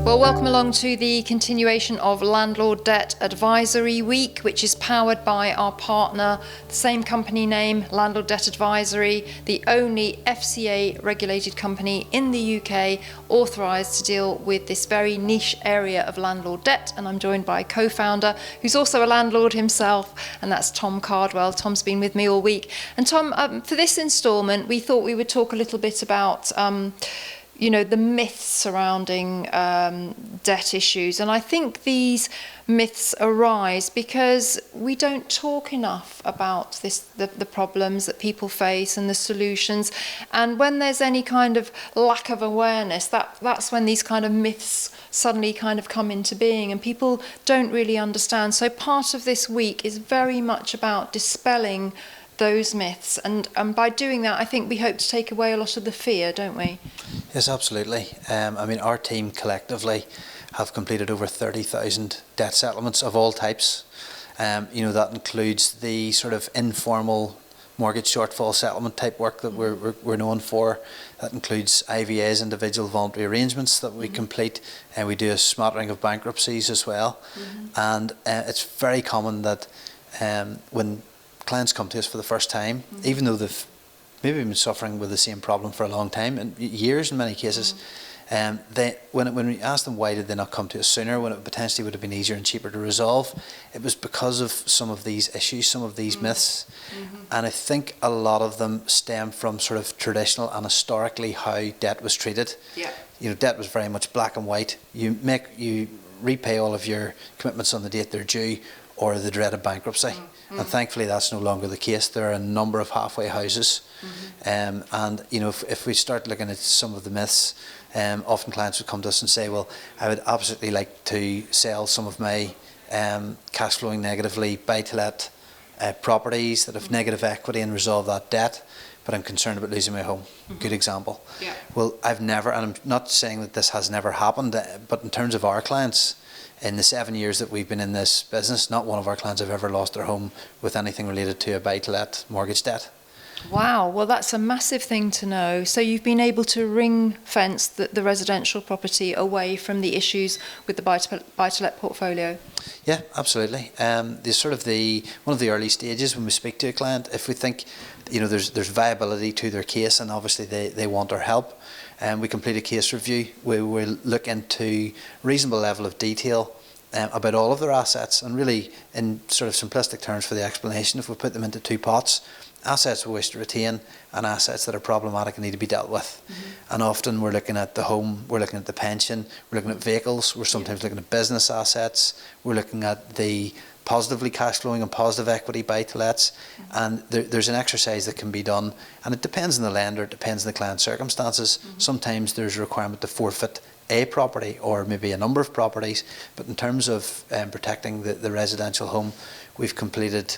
Well, welcome along to the continuation of Landlord Debt Advisory Week, which is powered by our partner, the same company name, Landlord Debt Advisory, the only FCA regulated company in the UK authorised to deal with this very niche area of landlord debt. And I'm joined by a co-founder who's also a landlord himself, and that's Tom Cardwell. Tom's been with me all week. And Tom, for this instalment, we thought we would talk a little bit about the myths surrounding debt issues. And I think these myths arise because we don't talk enough about the problems that people face and the solutions. And when there's any kind of lack of awareness, that's when these kind of myths suddenly kind of come into being and people don't really understand. So part of this week is very much about dispelling those myths, and by doing that, I think we hope to take away a lot of the fear, don't we? Yes, absolutely. Our team collectively have completed over 30,000 debt settlements of all types. That includes the sort of informal mortgage shortfall settlement type work that we're known for. That includes IVAs, individual voluntary arrangements, that we complete, and we do a smattering of bankruptcies as well. And it's very common that when clients come to us for the first time, even though they've maybe been suffering with the same problem for a long time, and years in many cases, when we ask them why did they not come to us sooner, when it potentially would have been easier and cheaper to resolve, it was because of some of these issues, some of these myths. And I think a lot of them stem from sort of traditional and historically how debt was treated. Debt was very much black and white. You repay all of your commitments on the date they're due, or the dread of bankruptcy. And thankfully that's no longer the case. There are a number of halfway houses. If we start looking at some of the myths, often clients would come to us and say, well, I would absolutely like to sell some of my cash flowing negatively buy-to-let properties that have negative equity and resolve that debt, but I'm concerned about losing my home. Good example. Well, I've never, and I'm not saying that this has never happened, but in terms of our clients, in the 7 years that we've been in this business, not one of our clients have ever lost their home with anything related to a buy-to-let mortgage debt. Wow, well that's a massive thing to know. So you've been able to ring fence the residential property away from the issues with the buy-to-let portfolio? Yeah, absolutely. One of the early stages when we speak to a client, if we think there's viability to their case and obviously they want our help, and we complete a case review. We will look into reasonable level of detail about all of their assets, and really in sort of simplistic terms for the explanation, if we put them into two pots, assets we wish to retain and assets that are problematic and need to be dealt with. And often we're looking at the home, we're looking at the pension, we're looking at vehicles, we're sometimes looking at business assets, we're looking at the positively cash flowing and positive equity buy-to-lets, and there's an exercise that can be done, and it depends on the lender, it depends on the client's circumstances. Sometimes there's a requirement to forfeit a property or maybe a number of properties, but in terms of protecting the residential home, we've completed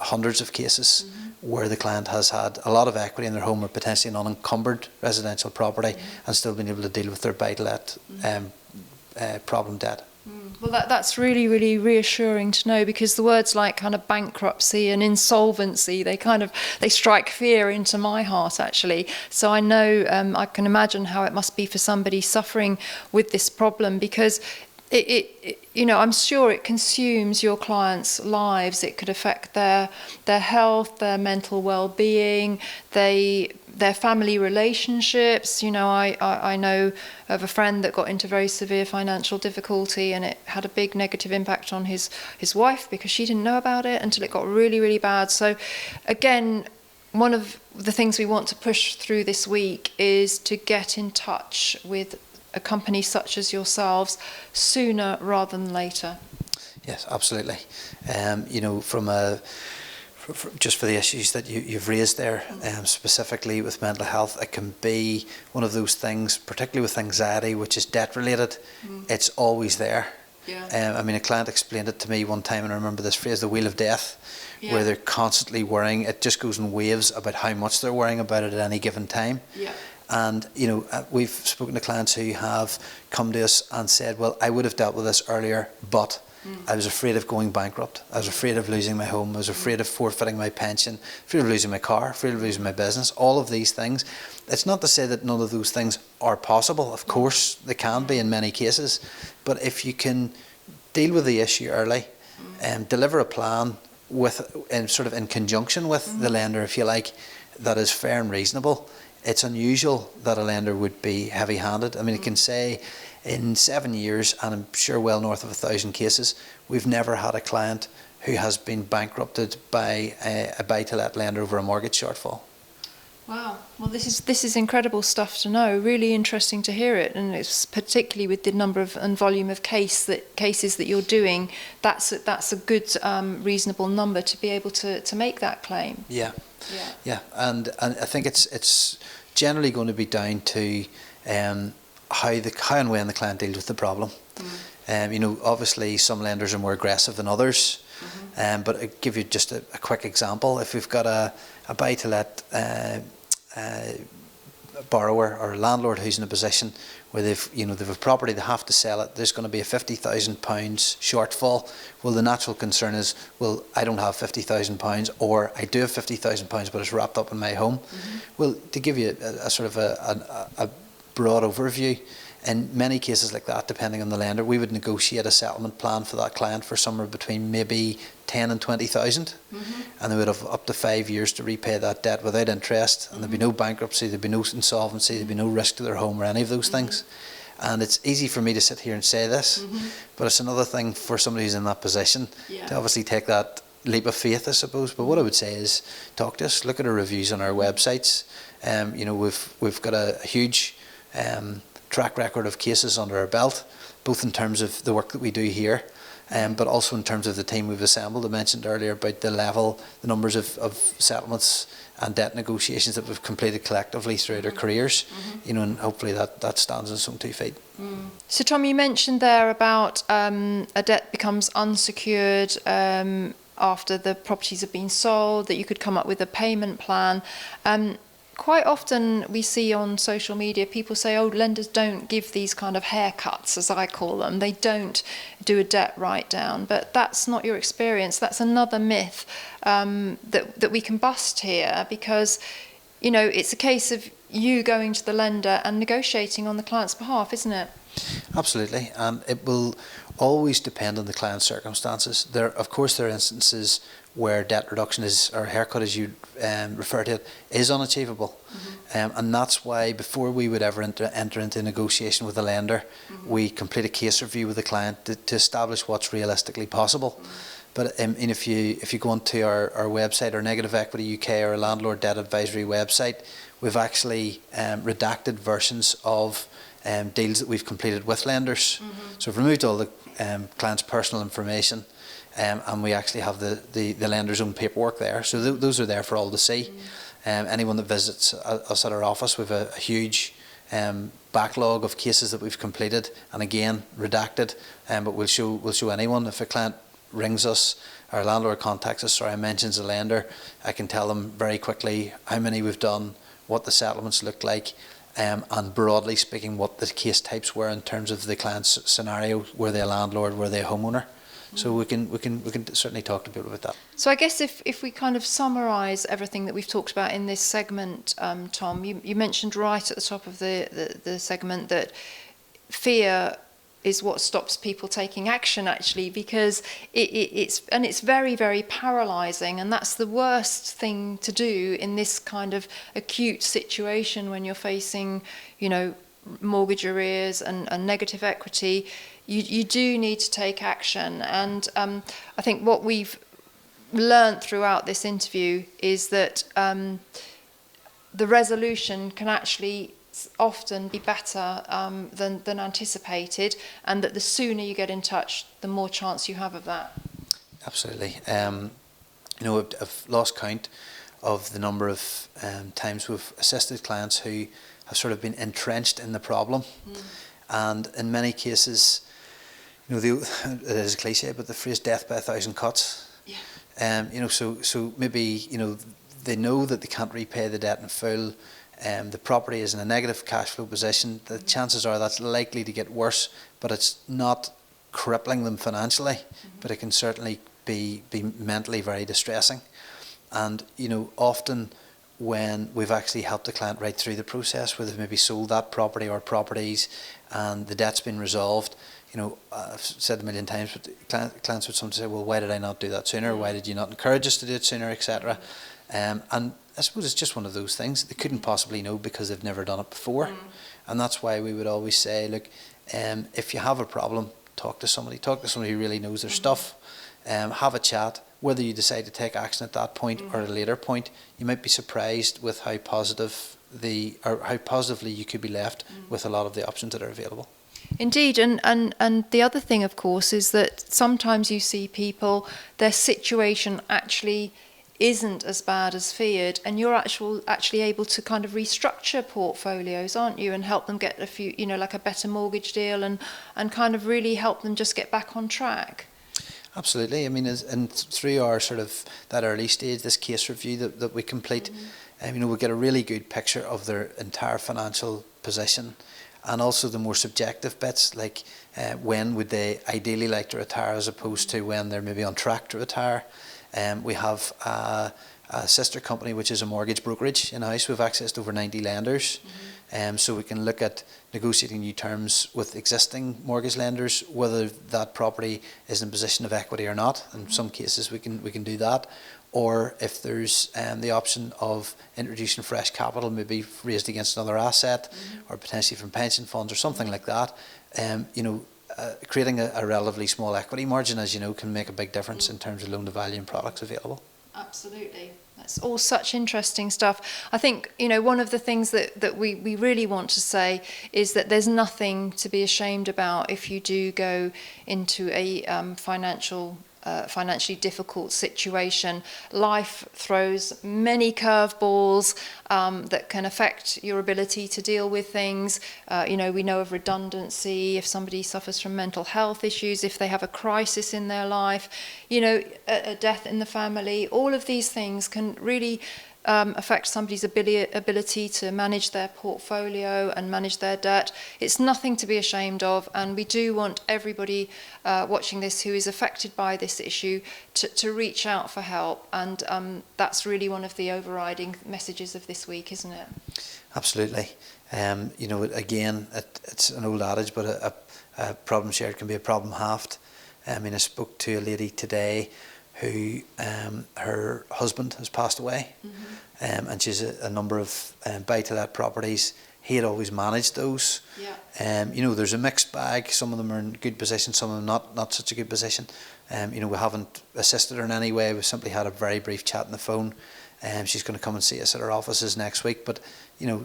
hundreds of cases where the client has had a lot of equity in their home or potentially an unencumbered residential property and still been able to deal with their buy-to-let problem debt. Well, that's really, really reassuring to know, because the words like kind of bankruptcy and insolvency, they strike fear into my heart, actually. So I know, I can imagine how it must be for somebody suffering with this problem, because I'm sure it consumes your clients' lives. It could affect their health, their mental well-being, their family relationships. I know of a friend that got into very severe financial difficulty, and it had a big negative impact on his wife because she didn't know about it until it got really, really bad. So again, one of the things we want to push through this week is to get in touch with a company such as yourselves sooner rather than later. Yes, absolutely. Just for the issues that you've raised there, specifically with mental health, it can be one of those things, particularly with anxiety, which is debt related. It's always there. A client explained it to me one time, and I remember this phrase, the wheel of death, where they're constantly worrying. It just goes in waves about how much they're worrying about it at any given time. And we've spoken to clients who have come to us and said, well, I would have dealt with this earlier, but I was afraid of going bankrupt. I was afraid of losing my home. I was afraid of forfeiting my pension, afraid of losing my car, afraid of losing my business, all of these things. It's not to say that none of those things are possible. Of course, they can be in many cases. But if you can deal with the issue early and deliver a plan in conjunction with the lender, if you like, that is fair and reasonable, it's unusual that a lender would be heavy-handed. I mean, it can say in 7 years, and I'm sure well north of 1,000 cases, we've never had a client who has been bankrupted by a buy-to-let lender over a mortgage shortfall. Wow. Well, this is incredible stuff to know. Really interesting to hear it, and it's particularly with the number of and volume of cases that you're doing. That's a good, reasonable number to be able to make that claim. Yeah. And I think it's generally going to be down to how and when the client deals with the problem. Obviously some lenders are more aggressive than others. But I'll give you just a quick example. If we've got a buy-to-let borrower or a landlord who's in a position where they've a property, they have to sell it, there's going to be a £50,000 shortfall. Well, the natural concern is, well, I don't have £50,000, or I do have £50,000, but it's wrapped up in my home. Well, to give you a sort of a broad overview, in many cases like that, depending on the lender, we would negotiate a settlement plan for that client for somewhere between maybe 10 and 20,000, and they would have up to 5 years to repay that debt without interest, and there'd be no bankruptcy, there'd be no insolvency, there'd be no risk to their home or any of those things. And it's easy for me to sit here and say this, but it's another thing for somebody who's in that position to obviously take that leap of faith, I suppose. But what I would say is, talk to us, look at our reviews on our websites. We've got a huge track record of cases under our belt, both in terms of the work that we do here, but also in terms of the team we've assembled. I mentioned earlier about the numbers of settlements and debt negotiations that we've completed collectively throughout our careers, and hopefully that stands on its own 2 feet. So Tom, you mentioned there about a debt becomes unsecured after the properties have been sold, that you could come up with a payment plan. Quite often we see on social media people say, oh, lenders don't give these kind of haircuts, as I call them. They don't do a debt write-down. But that's not your experience. That's another myth that we can bust here, because, it's a case of you going to the lender and negotiating on the client's behalf, isn't it? Absolutely, and it will always depend on the client's circumstances. Of course, there are instances where debt reduction or haircut, as you refer to it, is unachievable. And that's why before we would ever enter into negotiation with a lender, we complete a case review with the client to establish what's realistically possible. But if you go onto our website, our Negative Equity UK or our Landlord Debt Advisory website, we've actually redacted versions of deals that we've completed with lenders. So we've removed all the client's personal information, and we actually have the lender's own paperwork there. So those are there for all to see. Anyone that visits us at our office, we have a huge backlog of cases that we've completed, and again redacted. But we'll show anyone. If a client rings us, our landlord contacts us, or mentions a lender, I can tell them very quickly how many we've done, what the settlements look like, and broadly speaking what the case types were in terms of the client's scenario. Were they a landlord, were they a homeowner? So we can certainly talk to people about that. So I guess if we kind of summarise everything that we've talked about in this segment, Tom, you mentioned right at the top of the segment that fear is what stops people taking action, actually, because it's very, very paralysing, and that's the worst thing to do in this kind of acute situation when you're facing, mortgage arrears and negative equity. You do need to take action, and I think what we've learnt throughout this interview is that the resolution can actually often be better than anticipated, and that the sooner you get in touch, the more chance you have of that. Absolutely. I've lost count of the number of times we've assisted clients who have sort of been entrenched in the problem, and in many cases, it is a cliche, but the phrase "death by a thousand cuts." Yeah. So maybe they know that they can't repay the debt in full. The property is in a negative cash flow position. The chances are that's likely to get worse, but it's not crippling them financially, but it can certainly be mentally very distressing. And often when we've actually helped the client right through the process, where they've maybe sold that property or properties and the debt's been resolved, I've said a million times, but clients would sometimes say, well, why did I not do that sooner? Why did you not encourage us to do it sooner, etc. And I suppose it's just one of those things. They couldn't possibly know because they've never done it before. And that's why we would always say, look, if you have a problem, talk to somebody who really knows their stuff, have a chat. Whether you decide to take action at that point or at a later point, you might be surprised with how positively you could be left with a lot of the options that are available. Indeed, and the other thing, of course, is that sometimes you see people, their situation actually isn't as bad as feared, and you're actually able to kind of restructure portfolios, aren't you, and help them get a few, like a better mortgage deal, and kind of really help them just get back on track. Absolutely. I mean, and through our sort of that early stage, this case review that we complete, we get a really good picture of their entire financial position, and also the more subjective bits, like when would they ideally like to retire as opposed to when they're maybe on track to retire. We have a sister company which is a mortgage brokerage in-house. We have access to over 90 lenders, so we can look at negotiating new terms with existing mortgage lenders, whether that property is in a position of equity or not. In some cases we can do that, or if there's the option of introducing fresh capital, maybe raised against another asset, or potentially from pension funds or something like that. Creating a relatively small equity margin, as you know, can make a big difference in terms of loan to value and products available. Absolutely. That's all such interesting stuff. I think, one of the things that we really want to say is that there's nothing to be ashamed about if you do go into a financially difficult situation. Life throws many curveballs that can affect your ability to deal with things. We know of redundancy, if somebody suffers from mental health issues, if they have a crisis in their life, a death in the family. All of these things can really affect somebody's ability to manage their portfolio and manage their debt. It's nothing to be ashamed of, and we do want everybody watching this who is affected by this issue to reach out for help, and that's really one of the overriding messages of this week, isn't it? Absolutely. Again, it's an old adage, but a problem shared can be a problem halved. I spoke to a lady today who her husband has passed away, and she's a number of buy-to-let properties. He had always managed those. There's a mixed bag. Some of them are in good position, some of them not such a good position. We haven't assisted her in any way. We simply had a very brief chat on the phone. She's going to come and see us at our offices next week. But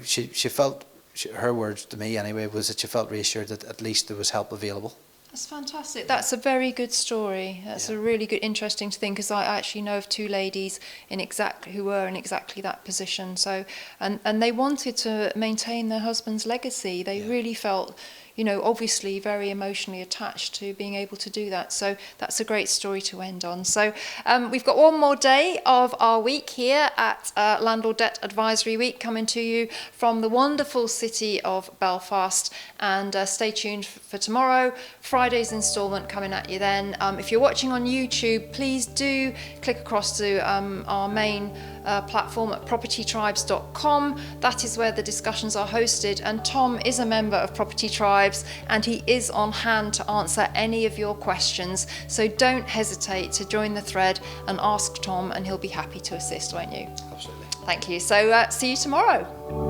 she felt, her words to me anyway, was that she felt reassured that at least there was help available. That's fantastic. That's a very good story. That's a really good, interesting thing, because I actually know of two ladies who were in exactly that position. So, and they wanted to maintain their husband's legacy. They really felt, obviously very emotionally attached to being able to do that. So that's a great story to end on. So we've got one more day of our week here at Landlord Debt Advisory Week, coming to you from the wonderful city of Belfast. And stay tuned for tomorrow. Friday's instalment coming at you then. If you're watching on YouTube, please do click across to our main platform at propertytribes.com. That is where the discussions are hosted, and Tom is a member of Property Tribes, and he is on hand to answer any of your questions. So don't hesitate to join the thread and ask Tom, and he'll be happy to assist, won't you? Absolutely. Thank you. So see you tomorrow.